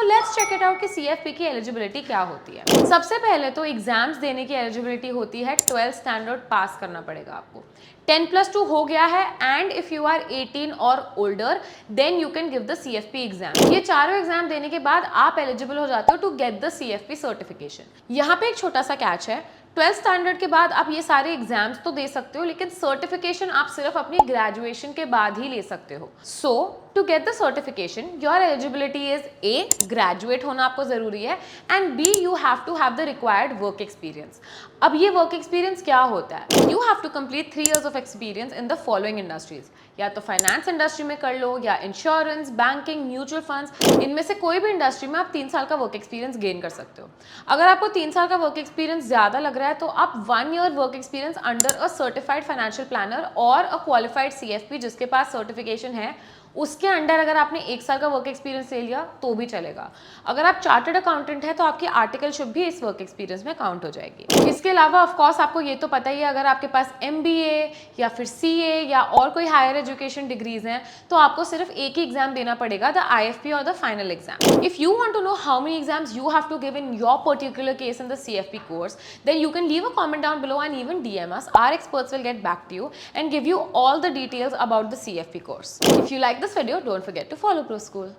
So let's check it out कि CFP की eligibility क्या होती है। सबसे पहले तो एग्जाम्स देने की एलिजिबिलिटी होती है 12th स्टैंडर्ड पास करना पड़ेगा आपको। 10+2 हो गया है एंड इफ यू आर 18 और older than you can give the CFP exam. ये चारों एग्जाम देने के बाद आप एलिजिबल हो जाते हो to get the CFP certification. यहाँ पे एक छोटा सा कैच है, 12th स्टैंडर्ड के बाद आप ये सारे एग्जाम्स तो दे सकते हो, लेकिन सर्टिफिकेशन आप सिर्फ अपनी ग्रेजुएशन के बाद ही ले सकते हो। So to get the certification your eligibility is A, graduate होना आपको जरूरी है, and B, you have to have the required work experience. अब ये वर्क एक्सपीरियंस क्या होता है? You have to complete 3 years of experience in the following industries. या तो फाइनेंस इंडस्ट्री में कर लो, या इंश्योरेंस, बैंकिंग, म्यूचुअल फंड्स, इनमें से कोई भी इंडस्ट्री में आप 3 साल का वर्क एक्सपीरियंस गेन कर सकते हो। अगर आपको 3 साल का वर्क एक्सपीरियंस ज्यादा लग रहा है तो आप 1 year work experience under a certified financial planner और अ क्वालिफाइड CFP जिसके पास सर्टिफिकेशन है, उसके अंडर अगर आपने 1 साल का वर्क एक्सपीरियंस ले लिया तो भी चलेगा। अगर आप चार्टर्ड अकाउंटेंट है तो आपकी आर्टिकलशिप भी इस वर्क एक्सपीरियंस में काउंट हो जाएगी। इसके अलावा ऑफ कोर्स आपको ये तो पता ही है, अगर आपके पास MBA या फिर CA या और कोई हायर एजुकेशन डिग्रीज हैं तो आपको सिर्फ एक ही एग्जाम देना पड़ेगा, द IFP और the final exam. If you want to know how many exams you have to give in your particular case in the CFP course, then you can leave a comment down below and even DM us. Our experts will get back to you and give you all the details about the CFP course. If you like this video, don't forget to follow Pro School.